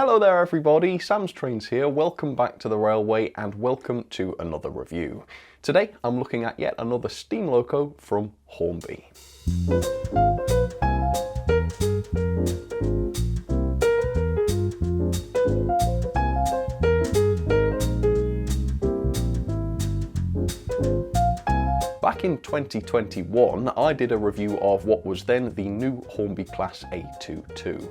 Hello there everybody, Sam's Trains here, welcome back to the railway and welcome to another review. Today I'm looking at yet another steam loco from Hornby. Back in 2021 I did a review of what was then the new Hornby Class A22.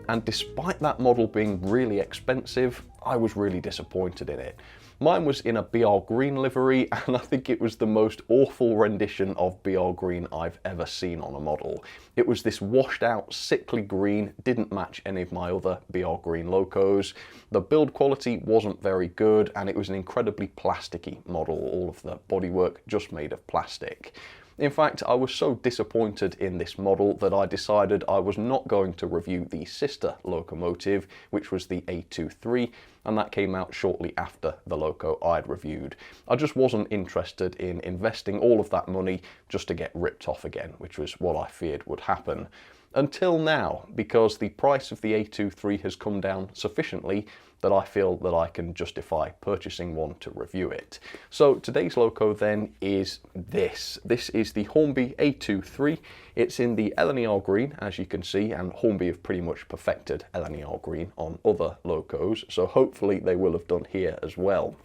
And despite that model being really expensive, I was really disappointed in it. Mine was in a BR green livery, and I think it was the most awful rendition of BR green I've ever seen on a model. It was this washed out, sickly green, didn't match any of my other BR green locos. The build quality wasn't very good, and it was an incredibly plasticky model, all of the bodywork just made of plastic. In fact, I was so disappointed in this model that I decided I was not going to review the sister locomotive, which was the A23, and that came out shortly after the loco I'd reviewed. I just wasn't interested in investing all of that money just to get ripped off again, which was what I feared would happen. Until now, because the price of the A23 has come down sufficiently that I feel that I can justify purchasing one to review it. So today's loco then is this. This is the Hornby A23. It's in the LNER green, as you can see, and Hornby have pretty much perfected LNER green on other locos, so hopefully they will have done here as well.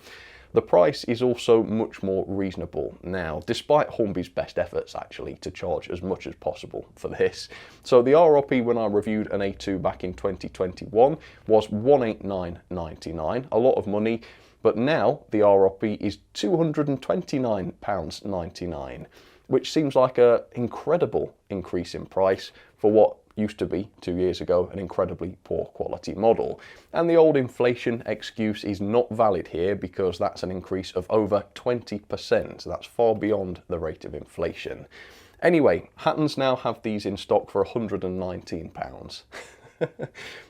The price is also much more reasonable now, despite Hornby's best efforts actually to charge as much as possible for this. So the RRP when I reviewed an A2 back in 2021 was £189.99, a lot of money, but now the RRP is £229.99, which seems like an incredible increase in price for what used to be 2 years ago an incredibly poor quality model. And the old inflation excuse is not valid here because that's an increase of over 20%, so that's far beyond the rate of inflation. Anyway, Hattons now have these in stock for £119,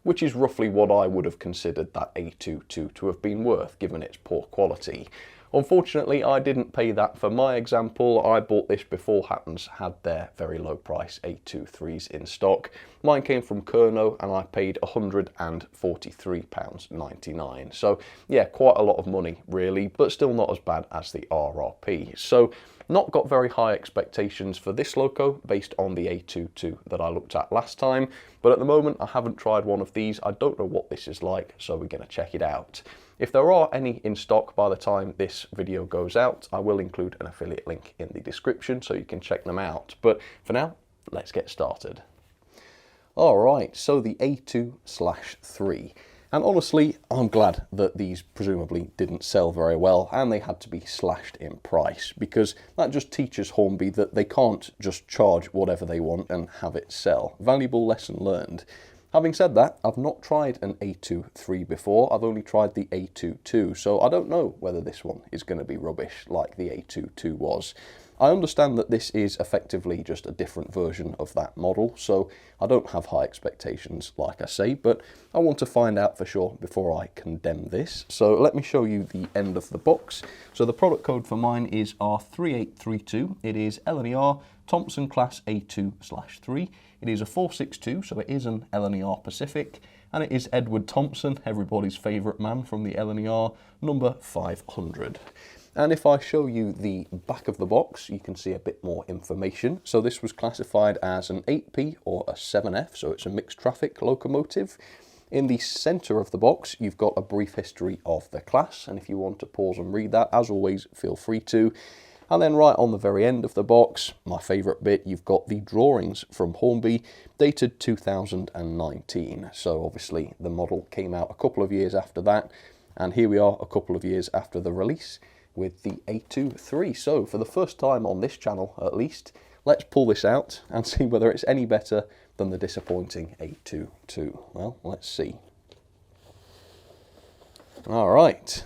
which is roughly what I would have considered that A22 to have been worth given its poor quality. Unfortunately, I didn't pay that for my example. I bought this before Hattons had their very low price A23s in stock. Mine came from Kerno and I paid £143.99. So yeah, quite a lot of money really, but still not as bad as the RRP. So not got very high expectations for this loco based on the A22 that I looked at last time, but at the moment I haven't tried one of these. I don't know what this is like, so we're going to check it out. If there are any in stock by the time this video goes out, I will include an affiliate link in the description so you can check them out. But for now, let's get started. Alright, so the A2/3. And honestly, I'm glad that these presumably didn't sell very well and they had to be slashed in price, because that just teaches Hornby that they can't just charge whatever they want and have it sell. Valuable lesson learned. Having said that, I've not tried an A23 before, I've only tried the A22, so I don't know whether this one is going to be rubbish like the A22 was. I understand that this is effectively just a different version of that model, so I don't have high expectations, like I say, but I want to find out for sure before I condemn this. So let me show you the end of the box. So the product code for mine is R3832. It is LNER Thompson Class A2/3. It is a 462, so it is an LNER Pacific, and it is Edward Thompson, everybody's favourite man from the LNER, number 500. And if I show you the back of the box, you can see a bit more information. So this was classified as an 8P or a 7F, so it's a mixed traffic locomotive. In the centre of the box, you've got a brief history of the class, and if you want to pause and read that, as always, feel free to. And then right on the very end of the box, my favourite bit, you've got the drawings from Hornby, dated 2019. So obviously the model came out a couple of years after that, and here we are a couple of years after the release with the A23. So for the first time on this channel at least, let's pull this out and see whether it's any better than the disappointing A22. Well, let's see. All right.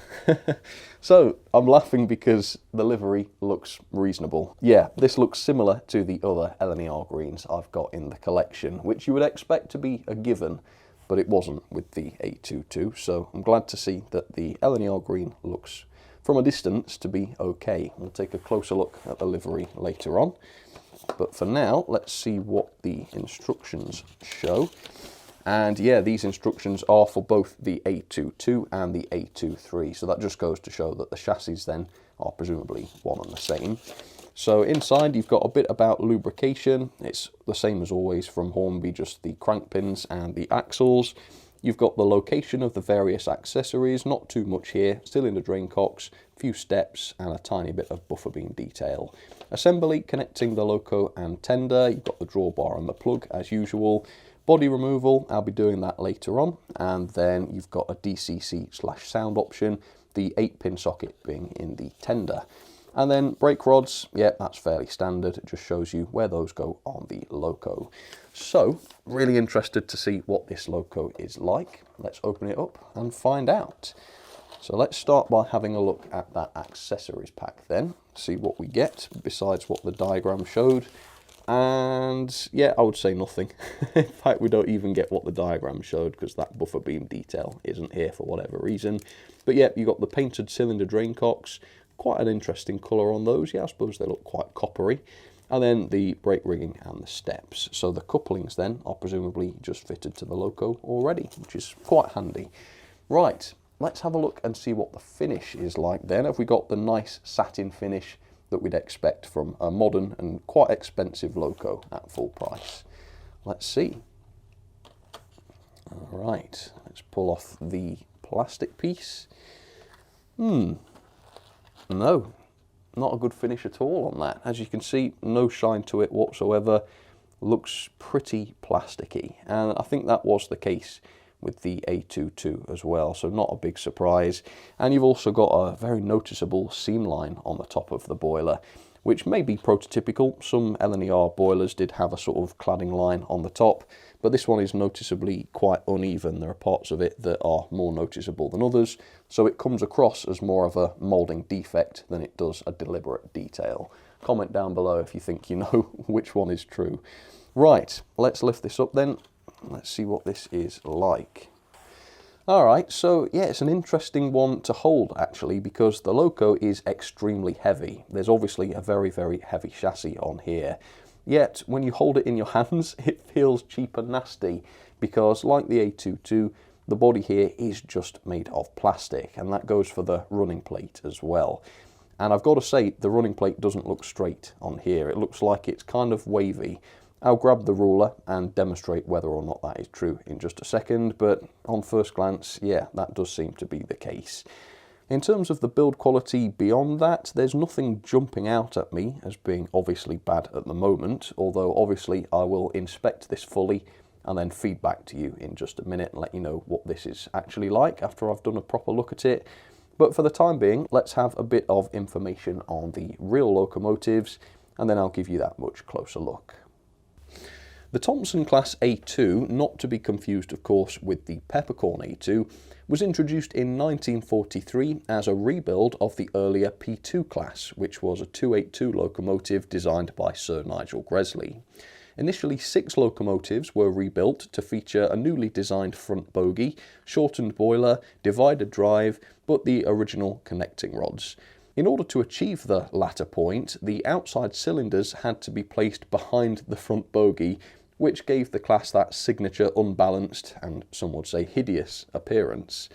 So I'm laughing because the livery looks reasonable. Yeah, this looks similar to the other LNER greens I've got in the collection, which you would expect to be a given, but it wasn't with the A22. So I'm glad to see that the LNER green looks from a distance to be okay. We'll take a closer look at the livery later on. But for now, let's see what the instructions show. And yeah, these instructions are for both the A22 and the A23, so that just goes to show that the chassis then are presumably one and the same. So inside you've got a bit about lubrication. It's the same as always from Hornby, just the crank pins and the axles. You've got the location of the various accessories, not too much here, cylinder drain cocks, a few steps and a tiny bit of buffer beam detail. Assembly connecting the loco and tender, you've got the drawbar and the plug as usual. Body removal, I'll be doing that later on, and then you've got a DCC/sound option, the 8-pin socket being in the tender. And then brake rods, yeah, that's fairly standard. It just shows you where those go on the loco. So, really interested to see what this loco is like. Let's open it up and find out. So let's start by having a look at that accessories pack then, see what we get besides what the diagram showed. And yeah, I would say nothing. In fact, we don't even get what the diagram showed because that buffer beam detail isn't here for whatever reason. But yeah, you got the painted cylinder drain cocks. Quite an interesting colour on those. Yeah, I suppose they look quite coppery. And then the brake rigging and the steps. So the couplings then are presumably just fitted to the loco already, which is quite handy. Right, let's have a look and see what the finish is like then. Have we got the nice satin finish that we'd expect from a modern and quite expensive loco at full price? Let's see. All right, let's pull off the plastic piece. No, not a good finish at all on that. As you can see, no shine to it whatsoever. Looks pretty plasticky, and I think that was the case with the A22 as well, so not a big surprise. And you've also got a very noticeable seam line on the top of the boiler, which may be prototypical. Some LNER boilers did have a sort of cladding line on the top, but this one is noticeably quite uneven. There are parts of it that are more noticeable than others, so it comes across as more of a moulding defect than it does a deliberate detail. Comment down below if you think you know which one is true. Right, let's lift this up then. Let's see what this is like. Alright, so yeah, it's an interesting one to hold actually, because the loco is extremely heavy. There's obviously a very, very heavy chassis on here. Yet, when you hold it in your hands, it feels cheap and nasty, because like the A22, the body here is just made of plastic, and that goes for the running plate as well. And I've got to say, the running plate doesn't look straight on here. It looks like it's kind of wavy. I'll grab the ruler and demonstrate whether or not that is true in just a second, but on first glance, yeah, that does seem to be the case. In terms of the build quality beyond that, there's nothing jumping out at me as being obviously bad at the moment, although obviously I will inspect this fully and then feed back to you in just a minute and let you know what this is actually like after I've done a proper look at it. But for the time being, let's have a bit of information on the real locomotives, and then I'll give you that much closer look. The Thompson Class A2, not to be confused of course with the Peppercorn A2, was introduced in 1943 as a rebuild of the earlier P2 class, which was a 282 locomotive designed by Sir Nigel Gresley. Initially 6 locomotives were rebuilt to feature a newly designed front bogie, shortened boiler, divided drive, but the original connecting rods. In order to achieve the latter point, the outside cylinders had to be placed behind the front bogie, which gave the class that signature unbalanced, and some would say hideous, appearance.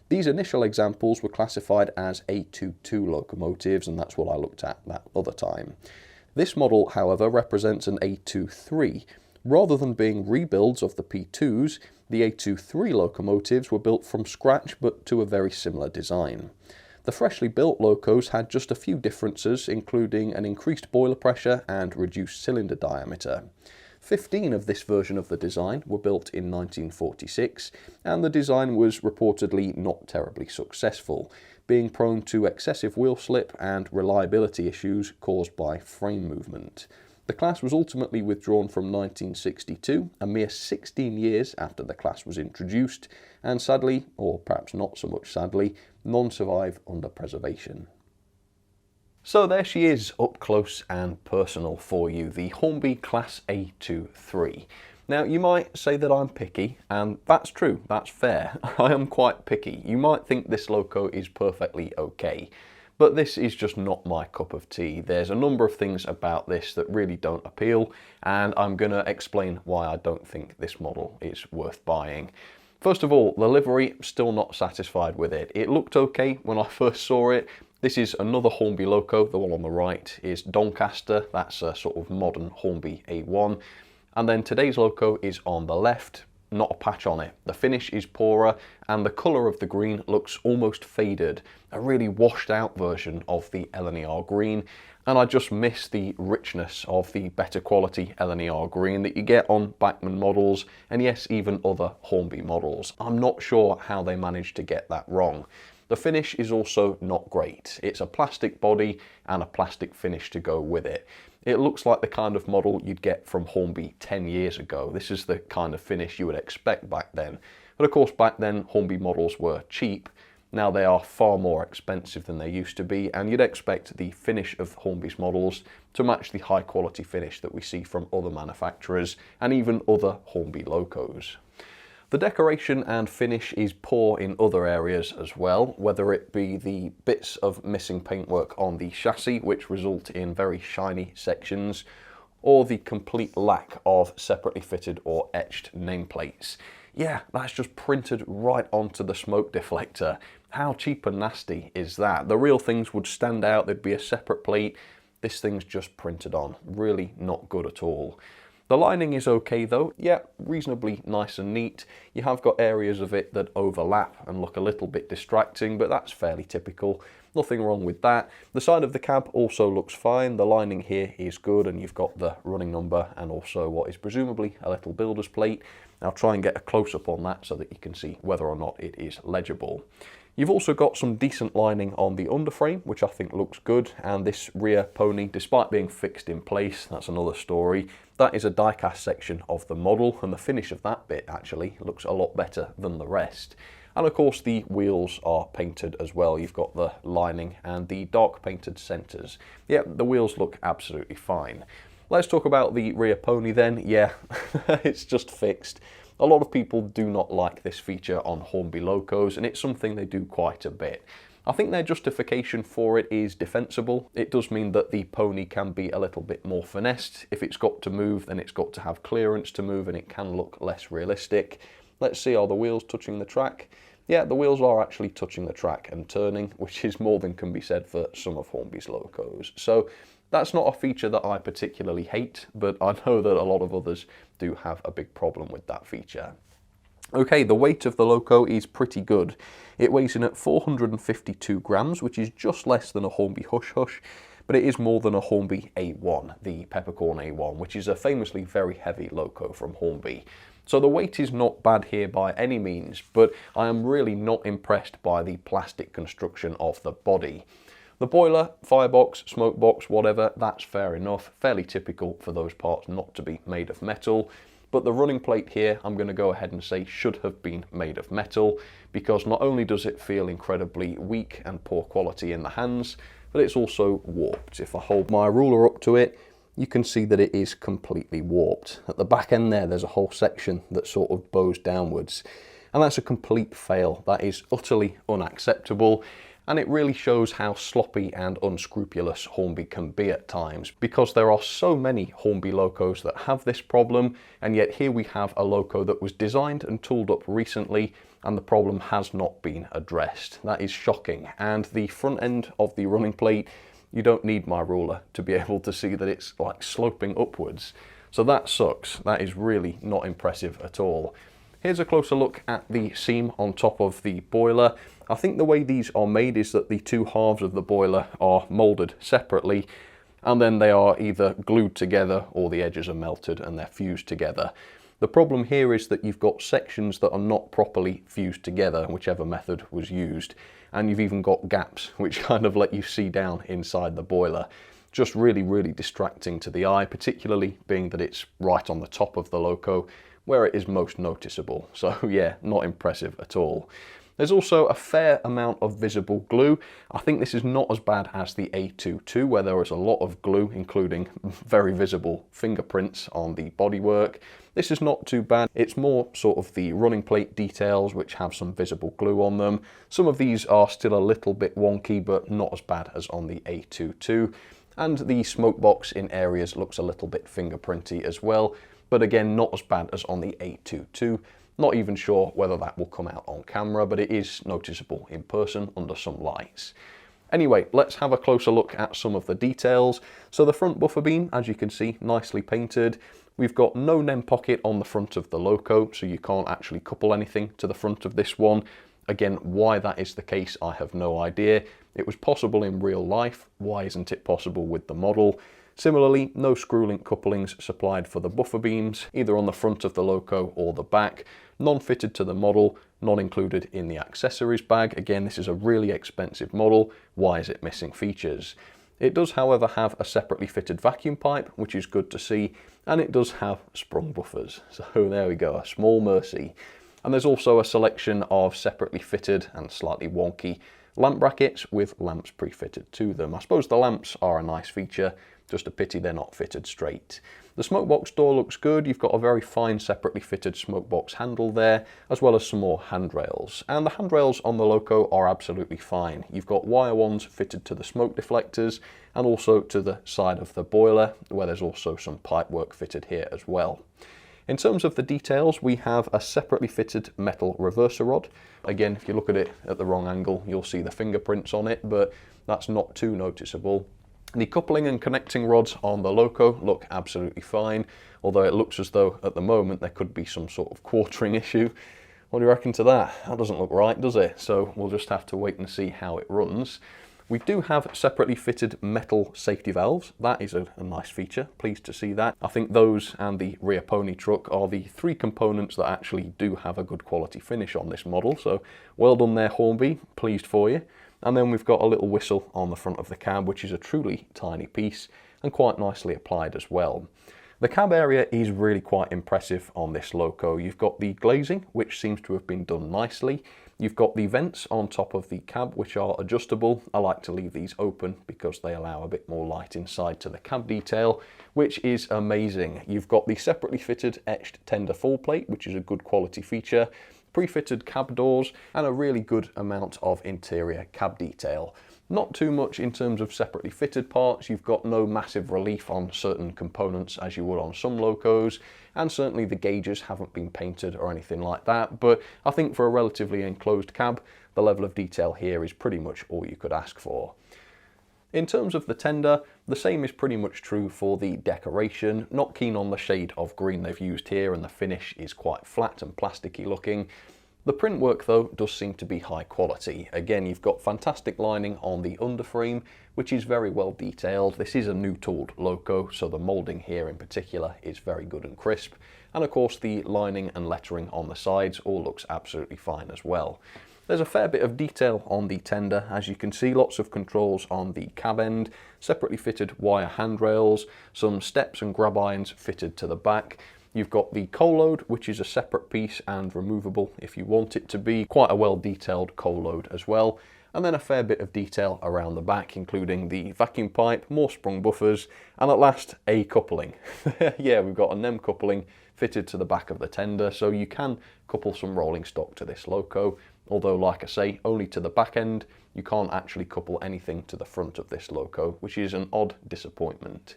These initial examples were classified as A22 locomotives, and that's what I looked at that other time. This model, however, represents an A23. Rather than being rebuilds of the P2s, the A23 locomotives were built from scratch but to a very similar design. The freshly built locos had just a few differences, including an increased boiler pressure and reduced cylinder diameter. 15 of this version of the design were built in 1946, and the design was reportedly not terribly successful, being prone to excessive wheel slip and reliability issues caused by frame movement. The class was ultimately withdrawn from 1962, a mere 16 years after the class was introduced, and sadly, or perhaps not so much sadly, none survive under preservation. So there she is, up close and personal for you, the Hornby Class A23. Now you might say that I'm picky, and that's true, that's fair. I am quite picky. You might think this loco is perfectly okay, But this is just not my cup of tea. There's a number of things about this that really don't appeal, and I'm going to explain why I don't think this model is worth buying. First of all, the livery, still not satisfied with it. It looked okay when I first saw it. This is another Hornby loco. The one on the right is Doncaster. That's a sort of modern Hornby A1. And then today's loco is on the left. Not a patch on it. The finish is poorer and the colour of the green looks almost faded, a really washed out version of the LNER green, and I just miss the richness of the better quality LNER green that you get on Bachmann models, and yes, even other Hornby models. I'm not sure how they managed to get that wrong. The finish is also not great. It's a plastic body and a plastic finish to go with it. It looks like the kind of model you'd get from Hornby 10 years ago. This is the kind of finish you would expect back then. But of course back then Hornby models were cheap. Now they are far more expensive than they used to be, and you'd expect the finish of Hornby's models to match the high quality finish that we see from other manufacturers and even other Hornby locos. The decoration and finish is poor in other areas as well, whether it be the bits of missing paintwork on the chassis, which result in very shiny sections, or the complete lack of separately fitted or etched nameplates. Yeah, that's just printed right onto the smoke deflector. How cheap and nasty is that? The real things would stand out, there'd be a separate plate. This thing's just printed on. Really not good at all. The lining is okay though, yeah, reasonably nice and neat. You have got areas of it that overlap and look a little bit distracting, but that's fairly typical. Nothing wrong with that. The side of the cab also looks fine. The lining here is good, and you've got the running number and also what is presumably a little builder's plate. I'll try and get a close-up on that so that you can see whether or not it is legible. You've also got some decent lining on the underframe, which I think looks good, and this rear pony, despite being fixed in place, that's another story. That is a die-cast section of the model, and the finish of that bit actually looks a lot better than the rest. And of course the wheels are painted as well. You've got the lining and the dark painted centres. Yeah, the wheels look absolutely fine. Let's talk about the rear pony then. Yeah, it's just fixed. A lot of people do not like this feature on Hornby locos, and it's something they do quite a bit. I think their justification for it is defensible. It does mean that the pony can be a little bit more finessed. If it's got to move, then it's got to have clearance to move, and it can look less realistic. Let's see, are the wheels touching the track? Yeah, the wheels are actually touching the track and turning, which is more than can be said for some of Hornby's locos. So that's not a feature that I particularly hate, but I know that a lot of others do have a big problem with that feature. Okay, the weight of the loco is pretty good. It weighs in at 452 grams, which is just less than a Hornby Hush Hush, but it is more than a Hornby A1, the Peppercorn A1, which is a famously very heavy loco from Hornby. So the weight is not bad here by any means, but I am really not impressed by the plastic construction of the body. The boiler, firebox, smoke box, whatever, that's fair enough, fairly typical for those parts not to be made of metal. But the running plate here, I'm going to go ahead and say should have been made of metal, because not only does it feel incredibly weak and poor quality in the hands, but it's also warped. If I hold my ruler up to it, you can see that it is completely warped. At the back end there's a whole section that sort of bows downwards, and that's a complete fail. That is utterly unacceptable. And it really shows how sloppy and unscrupulous Hornby can be at times, because there are so many Hornby locos that have this problem, and yet here we have a loco that was designed and tooled up recently and the problem has not been addressed. That is shocking. And the front end of the running plate, you don't need my ruler to be able to see that it's like sloping upwards. So that sucks. That is really not impressive at all. Here's a closer look at the seam on top of the boiler. I think the way these are made is that the two halves of the boiler are moulded separately, and then they are either glued together or the edges are melted and they're fused together. The problem here is that you've got sections that are not properly fused together, whichever method was used, and you've even got gaps which kind of let you see down inside the boiler. Just really, really distracting to the eye, particularly being that it's right on the top of the loco, where it is most noticeable. So yeah, not impressive at all. There's also a fair amount of visible glue. I think this is not as bad as the A22, where there is a lot of glue, including very visible fingerprints on the bodywork. This is not too bad. It's more sort of the running plate details which have some visible glue on them. Some of these are still a little bit wonky, but not as bad as on the A22. And the smoke box in areas looks a little bit fingerprinty as well, but again, not as bad as on the A22. Not even sure whether that will come out on camera, but it is noticeable in person under some lights. Anyway, let's have a closer look at some of the details. So the front buffer beam, as you can see, nicely painted. We've got no NEM pocket on the front of the loco, so you can't actually couple anything to the front of this one. Again, why that is the case, I have no idea. It was possible in real life. Why isn't it possible with the model? Similarly, no screw link couplings supplied for the buffer beams, either on the front of the loco or the back. None fitted to the model, none included in the accessories bag. Again, this is a really expensive model. Why is it missing features? It does, however, have a separately fitted vacuum pipe, which is good to see, and it does have sprung buffers. So there we go, a small mercy. And there's also a selection of separately fitted and slightly wonky lamp brackets with lamps pre-fitted to them. I suppose the lamps are a nice feature, just a pity they're not fitted straight. The smoke box door looks good. You've got a very fine separately fitted smoke box handle there, as well as some more handrails. And the handrails on the loco are absolutely fine. You've got wire ones fitted to the smoke deflectors and also to the side of the boiler, where there's also some pipe work fitted here as well. In terms of the details, we have a separately fitted metal reverser rod. Again, if you look at it at the wrong angle, you'll see the fingerprints on it, but that's not too noticeable. The coupling and connecting rods on the loco look absolutely fine, although it looks as though at the moment there could be some sort of quartering issue. What do you reckon to that? That doesn't look right, does it? So we'll just have to wait and see how it runs. We do have separately fitted metal safety valves. That is a nice feature, pleased to see that. I think those and the rear pony truck are the three components that actually do have a good quality finish on this model, so well done there, Hornby, pleased for you. And then we've got a little whistle on the front of the cab, which is a truly tiny piece and quite nicely applied as well. The cab area is really quite impressive on this loco. You've got the glazing, which seems to have been done nicely. You've got the vents on top of the cab, which are adjustable. I like to leave these open because they allow a bit more light inside to the cab detail, which is amazing. You've got the separately fitted etched tender full plate, which is a good quality feature, pre-fitted cab doors, and a really good amount of interior cab detail. Not too much in terms of separately fitted parts. You've got no massive relief on certain components as you would on some locos, and certainly the gauges haven't been painted or anything like that, but I think for a relatively enclosed cab, the level of detail here is pretty much all you could ask for. In terms of the tender, the same is pretty much true for the decoration. Not keen on the shade of green they've used here, and the finish is quite flat and plasticky looking. The print work though does seem to be high quality. Again, you've got fantastic lining on the underframe, which is very well detailed. This is a new tooled loco, so the moulding here in particular is very good and crisp. And of course the lining and lettering on the sides all looks absolutely fine as well. There's a fair bit of detail on the tender, as you can see, lots of controls on the cab end, separately fitted wire handrails, some steps and grab irons fitted to the back. You've got the coal load, which is a separate piece and removable if you want it to be. Quite a well detailed coal load as well. And then a fair bit of detail around the back, including the vacuum pipe, more sprung buffers, and at last a coupling. Yeah, we've got a NEM coupling fitted to the back of the tender, so you can couple some rolling stock to this loco. Although, like I say, only to the back end. You can't actually couple anything to the front of this loco, which is an odd disappointment.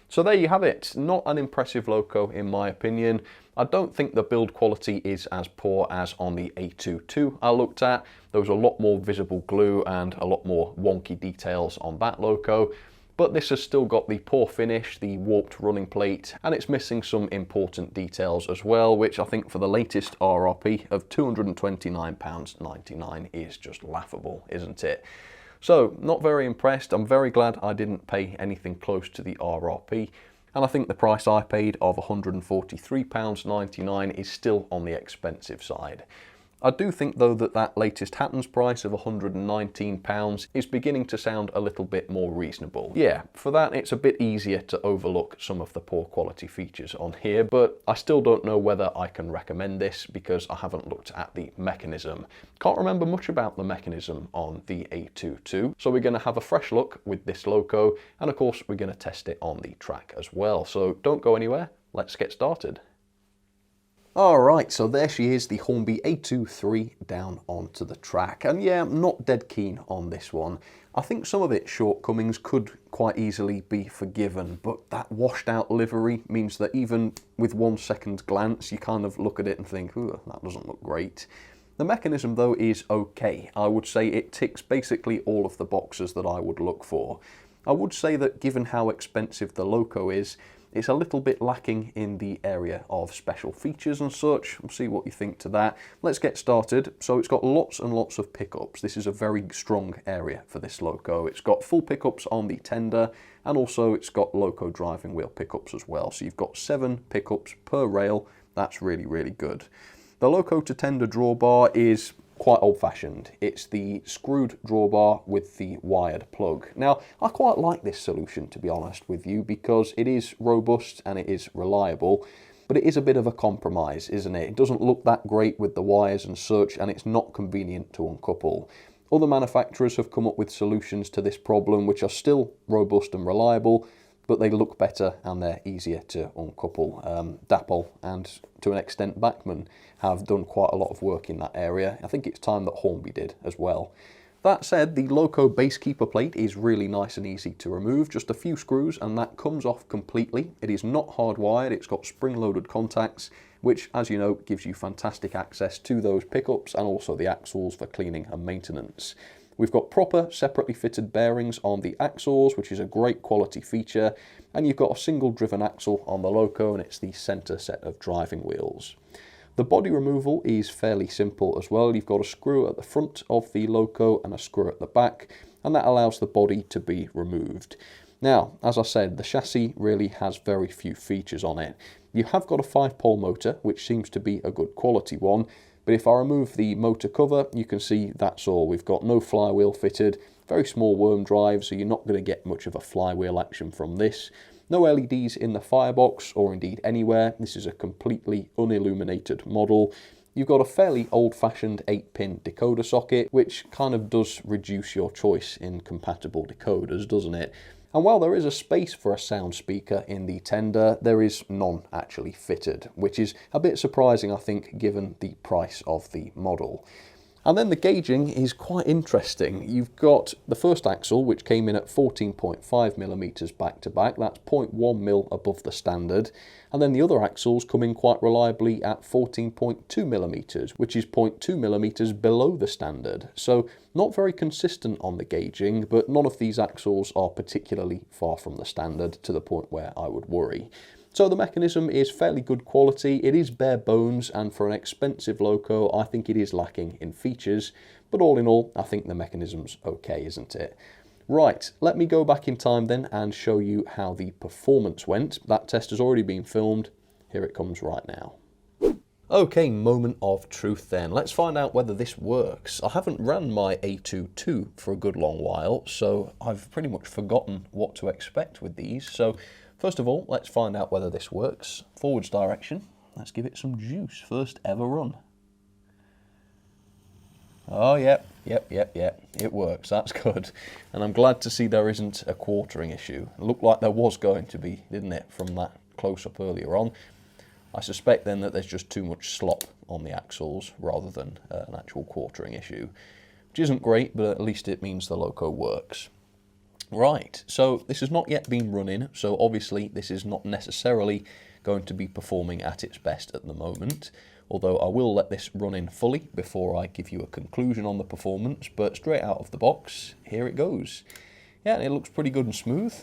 So there you have it. Not an impressive loco in my opinion. I don't think the build quality is as poor as on the A22 I looked at. There was a lot more visible glue and a lot more wonky details on that loco. But this has still got the poor finish, the warped running plate, and it's missing some important details as well, which I think for the latest RRP of £229.99 is just laughable, isn't it? So, not very impressed. I'm very glad I didn't pay anything close to the RRP, and I think the price I paid of £143.99 is still on the expensive side. I do think though that that latest Hatton's price of £119 is beginning to sound a little bit more reasonable. Yeah, for that it's a bit easier to overlook some of the poor quality features on here, but I still don't know whether I can recommend this because I haven't looked at the mechanism. Can't remember much about the mechanism on the A22, so we're going to have a fresh look with this loco, and of course we're going to test it on the track as well. So don't go anywhere, let's get started. Alright, so there she is, the Hornby A23 down onto the track. And yeah, I'm not dead keen on this one. I think some of its shortcomings could quite easily be forgiven, but that washed out livery means that even with 1 second glance, you kind of look at it and think, ooh, that doesn't look great. The mechanism though is okay. I would say it ticks basically all of the boxes that I would look for. I would say that given how expensive the loco is, it's a little bit lacking in the area of special features and such. We'll see what you think to that. Let's get started. So it's got lots and lots of pickups. This is a very strong area for this loco. It's got full pickups on the tender, and also it's got loco driving wheel pickups as well. So you've got 7 pickups per rail. That's really, really good. The loco to tender drawbar is quite old-fashioned. It's the screwed drawbar with the wired plug. Now, I quite like this solution, to be honest with you, because it is robust and it is reliable, but it is a bit of a compromise, isn't it? It doesn't look that great with the wires and such, and it's not convenient to uncouple. Other manufacturers have come up with solutions to this problem which are still robust and reliable, but they look better and they're easier to uncouple. Dapol and to an extent Bachmann have done quite a lot of work in that area. I think it's time that Hornby did as well. That said, the loco base keeper plate is really nice and easy to remove, just a few screws and that comes off completely. It is not hardwired, it's got spring-loaded contacts, which, as you know, gives you fantastic access to those pickups and also the axles for cleaning and maintenance. We've got proper separately fitted bearings on the axles, which is a great quality feature, and you've got a single driven axle on the loco and it's the centre set of driving wheels. The body removal is fairly simple as well. You've got a screw at the front of the loco and a screw at the back, and that allows the body to be removed. Now, as I said, the chassis really has very few features on it. You have got a 5-pole motor, which seems to be a good quality one, but if I remove the motor cover, you can see that's all. We've got no flywheel fitted, very small worm drive, so you're not going to get much of a flywheel action from this. No LEDs in the firebox, or indeed anywhere. This is a completely unilluminated model. You've got a fairly old-fashioned 8-pin decoder socket, which kind of does reduce your choice in compatible decoders, doesn't it? And while there is a space for a sound speaker in the tender, there is none actually fitted, which is a bit surprising, I think, given the price of the model. And then the gauging is quite interesting. You've got the first axle, which came in at 14.5mm back to back. That's 0.1mm above the standard. And then the other axles come in quite reliably at 14.2mm, which is 0.2mm below the standard. So not very consistent on the gauging, but none of these axles are particularly far from the standard to the point where I would worry. So the mechanism is fairly good quality, it is bare bones, and for an expensive loco I think it is lacking in features, but all in all I think the mechanism's okay, isn't it? Right, let me go back in time then and show you how the performance went. That test has already been filmed, here it comes right now. Okay, moment of truth then. Let's find out whether this works. I haven't ran my A22 for a good long while, so I've pretty much forgotten what to expect with these. So first of all, let's find out whether this works. Forwards direction. Let's give it some juice. First ever run. Oh, yep. It works. That's good. And I'm glad to see there isn't a quartering issue. It looked like there was going to be, didn't it, from that close-up earlier on. I suspect then that there's just too much slop on the axles rather than an actual quartering issue, which isn't great, but at least it means the loco works. Right, so this has not yet been running, so obviously this is not necessarily going to be performing at its best at the moment, although I will let this run in fully before I give you a conclusion on the performance, but straight out of the box, here it goes. Yeah, it looks pretty good and smooth.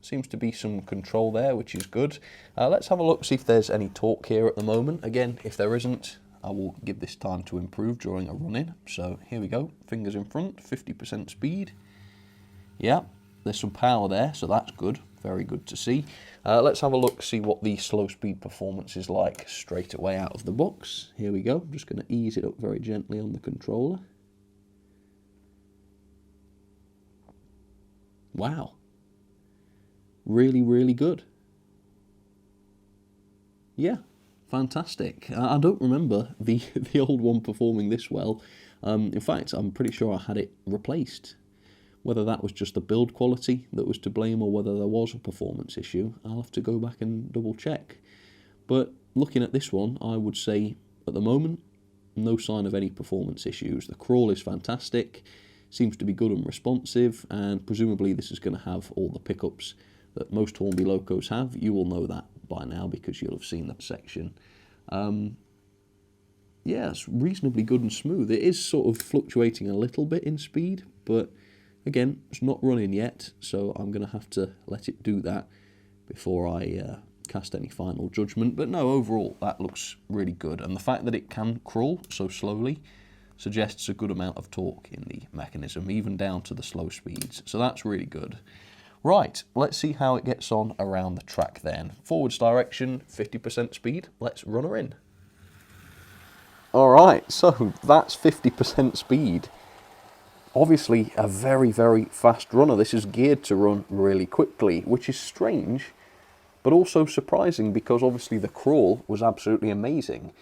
Seems to be some control there, which is good. Let's have a look, see if there's any torque here at the moment. Again, if there isn't, I will give this time to improve during a run-in. So here we go, fingers in front, 50% speed. Yeah, there's some power there, so that's good. Very good to see. Let's have a look, see what the slow speed performance is like straight away out of the box. Here we go. I'm just going to ease it up very gently on the controller. Wow. Really, really good. Yeah, fantastic. I don't remember the old one performing this well. In fact, I'm pretty sure I had it replaced. Whether that was just the build quality that was to blame or whether there was a performance issue, I'll have to go back and double check. But looking at this one, I would say at the moment, no sign of any performance issues. The crawl is fantastic, seems to be good and responsive, and presumably this is going to have all the pickups that most Hornby locos have. You will know that by now because you'll have seen the section. Yeah, it's reasonably good and smooth. It is sort of fluctuating a little bit in speed, but again, it's not running yet, so I'm going to have to let it do that before I cast any final judgment. But no, overall, that looks really good. And the fact that it can crawl so slowly suggests a good amount of torque in the mechanism, even down to the slow speeds. So that's really good. Right, let's see how it gets on around the track then. Forwards direction, 50% speed. Let's run her in. Alright, so that's 50% speed. Obviously a very, very fast runner. This is geared to run really quickly, which is strange, but also surprising because obviously the crawl was absolutely amazing.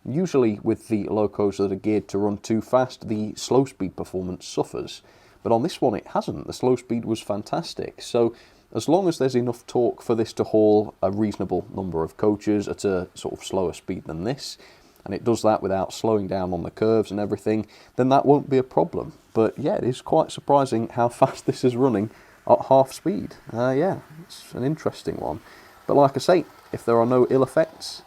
Usually with the locos that are geared to run too fast, the slow speed performance suffers. But on this one it hasn't. The slow speed was fantastic. So as long as there's enough torque for this to haul a reasonable number of coaches at a sort of slower speed than this, and it does that without slowing down on the curves and everything, then that won't be a problem. But yeah, it is quite surprising how fast this is running at half speed. Yeah, it's an interesting one. But like I say, if there are no ill effects,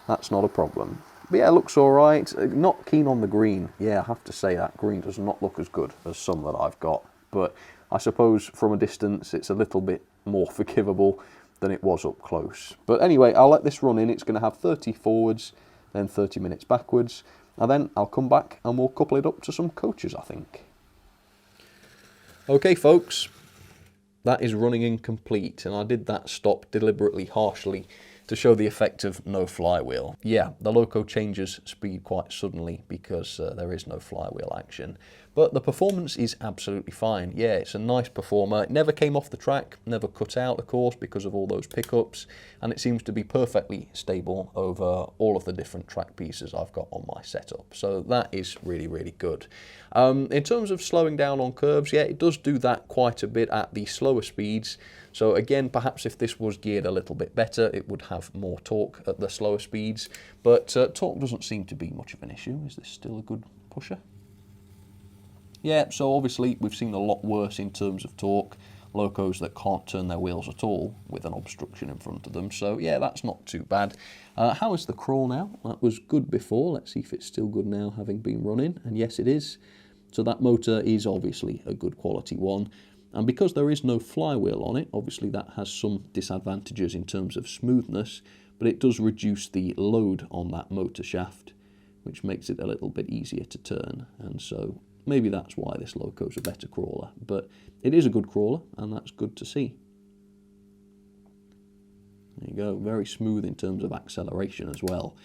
that's not a problem. But yeah, it looks alright. Not keen on the green. Yeah, I have to say that green does not look as good as some that I've got. But I suppose from a distance it's a little bit more forgivable than it was up close. But anyway, I'll let this run in. It's going to have 30 forwards, then 30 minutes backwards, and then I'll come back and we'll couple it up to some coaches, I think. Okay folks, that is running incomplete, and I did that stop deliberately harshly to show the effect of no flywheel. Yeah, the loco changes speed quite suddenly because there is no flywheel action. But the performance is absolutely fine. Yeah, it's a nice performer. It never came off the track, never cut out, of course, because of all those pickups, and it seems to be perfectly stable over all of the different track pieces I've got on my setup. So that is really, really good. In terms of slowing down on curves, yeah, it does do that quite a bit at the slower speeds. So again, perhaps if this was geared a little bit better, it would have more torque at the slower speeds. But torque doesn't seem to be much of an issue. Is this still a good pusher? Yeah, so obviously we've seen a lot worse in terms of torque. Locos that can't turn their wheels at all with an obstruction in front of them. So yeah, that's not too bad. How is the crawl now? That was good before. Let's see if it's still good now, having been running. And yes, it is. So that motor is obviously a good quality one. And because there is no flywheel on it, obviously that has some disadvantages in terms of smoothness, but it does reduce the load on that motor shaft, which makes it a little bit easier to turn. And so maybe that's why this loco is a better crawler, but it is a good crawler, and that's good to see. There you go, very smooth in terms of acceleration as well.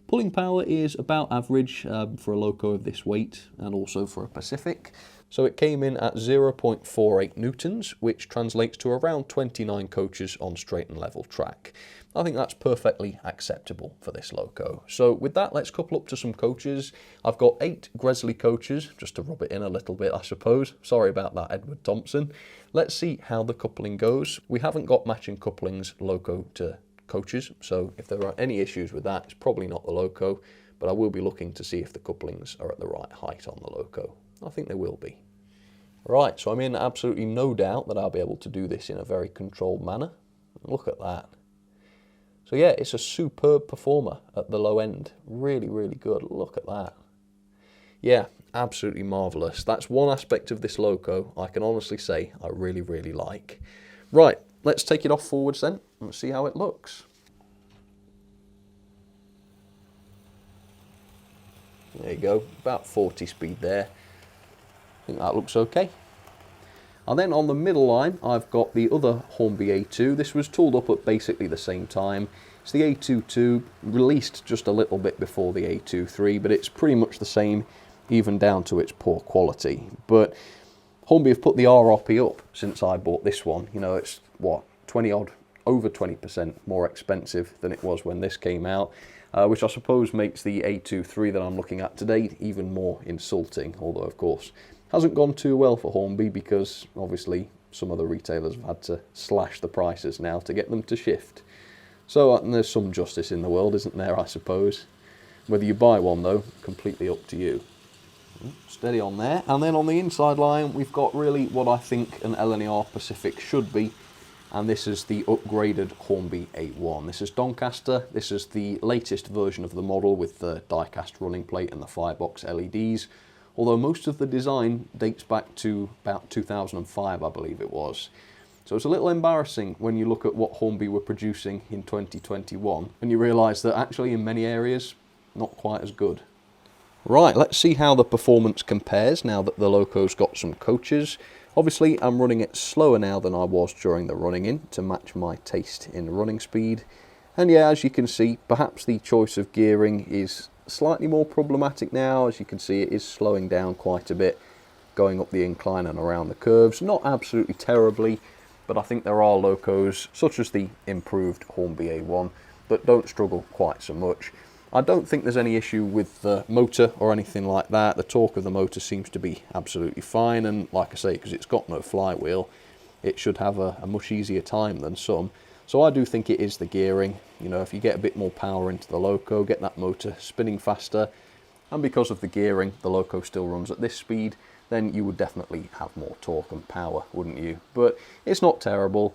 Pulling power is about average for a loco of this weight, and also for a Pacific. So it came in at 0.48 newtons, which translates to around 29 coaches on straight and level track. I think that's perfectly acceptable for this loco. So with that, let's couple up to some coaches. I've got 8 Gresley coaches, just to rub it in a little bit, I suppose. Sorry about that, Edward Thompson. Let's see how the coupling goes. We haven't got matching couplings loco to coaches, so if there are any issues with that, it's probably not the loco, but I will be looking to see if the couplings are at the right height on the loco. I think they will be. Right, so I'm in absolutely no doubt that I'll be able to do this in a very controlled manner. Look at that. So yeah, it's a superb performer at the low end. Really, really good. Look at that. Yeah, absolutely marvellous. That's one aspect of this loco I can honestly say I really, really like. Right, let's take it off forwards then and see how it looks. There you go, about 40 speed there. I think that looks okay. And then on the middle line, I've got the other Hornby A2. This was tooled up at basically the same time. It's the A22, released just a little bit before the A23, but it's pretty much the same, even down to its poor quality. But Hornby have put the RRP up since I bought this one. You know, it's what, 20 odd, over 20% more expensive than it was when this came out. Which I suppose makes the A23 that I'm looking at today even more insulting, although of course hasn't gone too well for Hornby because obviously some other retailers have had to slash the prices now to get them to shift. So there's some justice in the world, isn't there, I suppose? Whether you buy one though, completely up to you. Steady on there. And then on the inside line, we've got really what I think an LNER Pacific should be. And this is the upgraded Hornby 8.1. This is Doncaster. This is the latest version of the model with the die-cast running plate and the firebox LEDs. Although most of the design dates back to about 2005, I believe it was. So it's a little embarrassing when you look at what Hornby were producing in 2021 and you realise that actually in many areas, not quite as good. Right, let's see how the performance compares now that the loco's got some coaches. Obviously, I'm running it slower now than I was during the running in to match my taste in running speed. And yeah, as you can see, perhaps the choice of gearing is slightly more problematic now. As you can see, it is slowing down quite a bit, going up the incline and around the curves. Not absolutely terribly, but I think there are locos, such as the improved Hornby A1, that don't struggle quite so much. I don't think there's any issue with the motor or anything like that. The torque of the motor seems to be absolutely fine, and like I say, because it's got no flywheel, it should have a much easier time than some. So I do think it is the gearing. You know, if you get a bit more power into the loco, get that motor spinning faster, and because of the gearing, the loco still runs at this speed, then you would definitely have more torque and power, wouldn't you? But it's not terrible.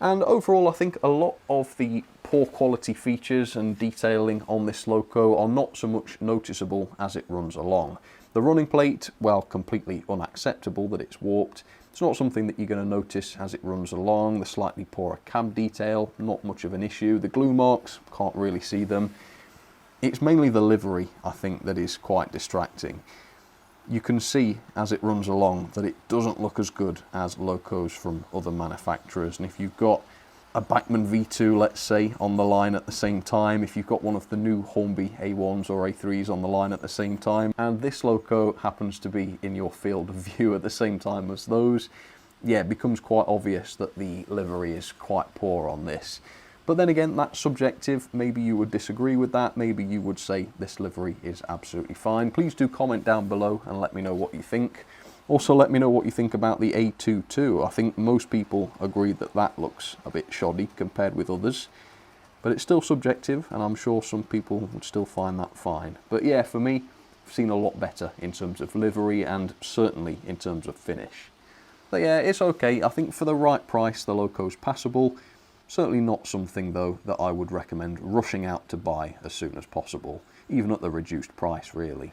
And overall, I think a lot of the poor quality features and detailing on this loco are not so much noticeable as it runs along. The running plate, well, completely unacceptable that it's warped. It's not something that you're going to notice as it runs along. The slightly poorer cab detail, not much of an issue. The glue marks, can't really see them. It's mainly the livery, I think, that is quite distracting. You can see as it runs along that it doesn't look as good as locos from other manufacturers. And if you've got a Bachmann V2, let's say, on the line at the same time, if you've got one of the new Hornby A1s or A3s on the line at the same time, and this loco happens to be in your field of view at the same time as those, yeah, it becomes quite obvious that the livery is quite poor on this. But then again, that's subjective. Maybe you would disagree with that. Maybe you would say this livery is absolutely fine. Please do comment down below and let me know what you think. Also, let me know what you think about the A22. I think most people agree that that looks a bit shoddy compared with others. But it's still subjective, and I'm sure some people would still find that fine. But yeah, for me, I've seen a lot better in terms of livery and certainly in terms of finish. But yeah, it's okay. I think for the right price, the loco's passable. Certainly not something, though, that I would recommend rushing out to buy as soon as possible, even at the reduced price, really.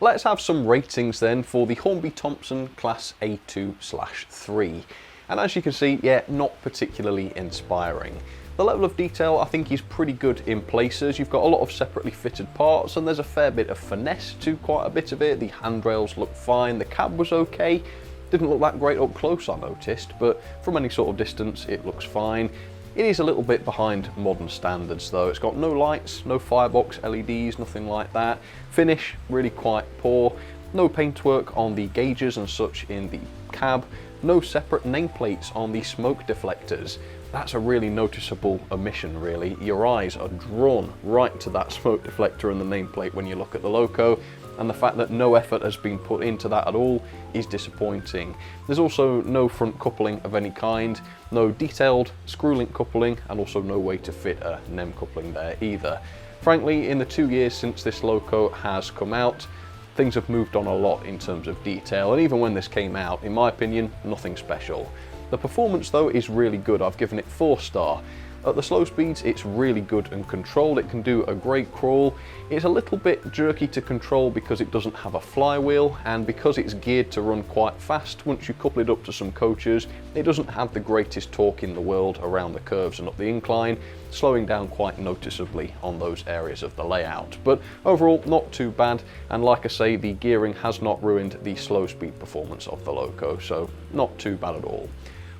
Let's have some ratings then for the Hornby Thompson Class A2/3. And as you can see, yeah, not particularly inspiring. The level of detail I think is pretty good in places. You've got a lot of separately fitted parts and there's a fair bit of finesse to quite a bit of it. The handrails look fine, the cab was okay. Didn't look that great up close, I noticed, but from any sort of distance it looks fine. It is a little bit behind modern standards though. It's got no lights, no firebox LEDs, nothing like that. Finish, really quite poor. No paintwork on the gauges and such in the cab. No separate nameplates on the smoke deflectors. That's a really noticeable omission, really. Your eyes are drawn right to that smoke deflector and the nameplate when you look at the loco, and the fact that no effort has been put into that at all is disappointing. There's also no front coupling of any kind, no detailed screw link coupling, and also no way to fit a NEM coupling there either. Frankly, in the 2 years since this loco has come out, things have moved on a lot in terms of detail, and even when this came out, in my opinion, nothing special. The performance though is really good. I've given it 4-star. At the slow speeds, it's really good and controlled. It can do a great crawl. It's a little bit jerky to control because it doesn't have a flywheel, and because it's geared to run quite fast, once you couple it up to some coaches, it doesn't have the greatest torque in the world around the curves and up the incline, slowing down quite noticeably on those areas of the layout. But overall, not too bad, and like I say, the gearing has not ruined the slow speed performance of the loco, so not too bad at all.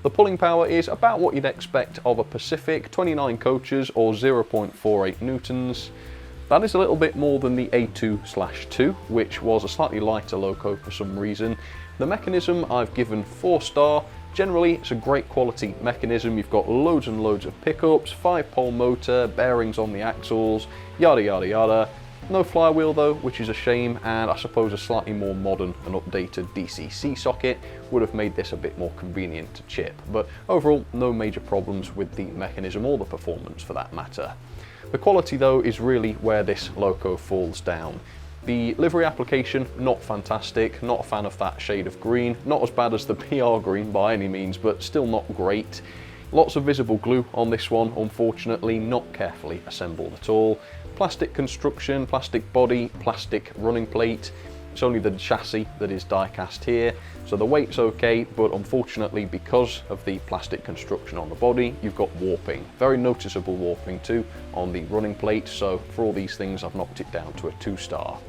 The pulling power is about what you'd expect of a Pacific, 29 coaches or 0.48 newtons. That is a little bit more than the A2/2, which was a slightly lighter loco for some reason. The mechanism I've given 4-star. Generally, it's a great quality mechanism. You've got loads and loads of pickups, 5-pole motor, bearings on the axles, yada yada yada. No flywheel though, which is a shame, and I suppose a slightly more modern and updated DCC socket would have made this a bit more convenient to chip, but overall no major problems with the mechanism or the performance for that matter. The quality though is really where this loco falls down. The livery application, not fantastic, not a fan of that shade of green, not as bad as the PR green by any means, but still not great. Lots of visible glue on this one, unfortunately, not carefully assembled at all. Plastic construction, plastic body, plastic running plate. It's only the chassis that is die cast here, so the weight's okay, but unfortunately because of the plastic construction on the body, you've got warping. Very noticeable warping too on the running plate, so for all these things I've knocked it down to a 2-star.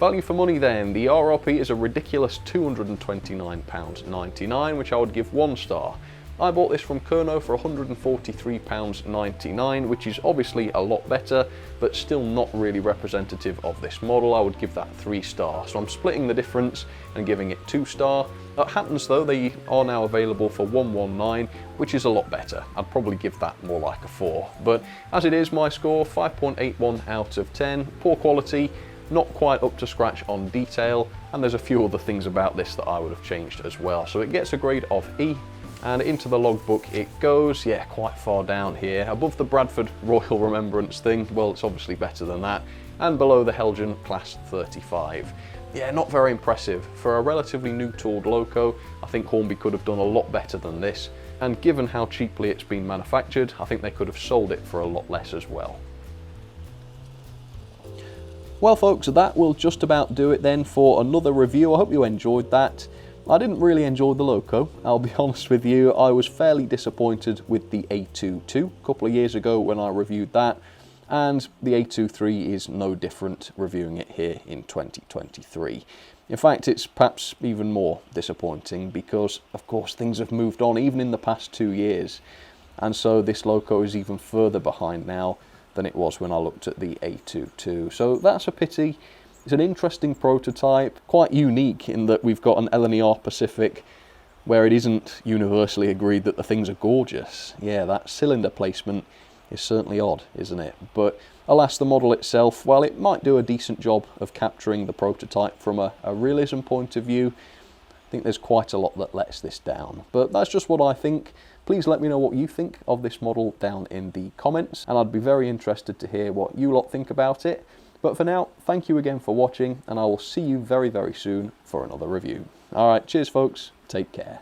Value for money then, the RRP is a ridiculous £229.99, which I would give 1 star. I bought this from Kerno for £143.99, which is obviously a lot better, but still not really representative of this model. I would give that 3 star. So I'm splitting the difference and giving it 2 star. That happens though, they are now available for £119, which is a lot better. I'd probably give that more like a 4. But as it is, my score, 5.81 out of 10. Poor quality, not quite up to scratch on detail, and there's a few other things about this that I would have changed as well. So it gets a grade of E. And into the logbook it goes, yeah, quite far down here. Above the Bradford Royal Remembrance thing, well, it's obviously better than that. And below the Helgen Class 35. Yeah, not very impressive. For a relatively new tooled loco, I think Hornby could have done a lot better than this. And given how cheaply it's been manufactured, I think they could have sold it for a lot less as well. Well folks, that will just about do it then for another review. I hope you enjoyed that. I didn't really enjoy the loco, I'll be honest with you. I was fairly disappointed with the A22 a couple of years ago when I reviewed that, and the A23 is no different reviewing it here in 2023. In fact, it's perhaps even more disappointing because, of course, things have moved on even in the past 2 years, and so this loco is even further behind now than it was when I looked at the A22. So that's a pity. It's an interesting prototype, quite unique in that we've got an LNER Pacific where it isn't universally agreed that the things are gorgeous. Yeah, that cylinder placement is certainly odd, isn't it? But alas, the model itself, while it might do a decent job of capturing the prototype from a realism point of view, I think there's quite a lot that lets this down. But that's just what I think. Please let me know what you think of this model down in the comments, and I'd be very interested to hear what you lot think about it. But for now, thank you again for watching, and I will see you very, very soon for another review. Alright, cheers folks, take care.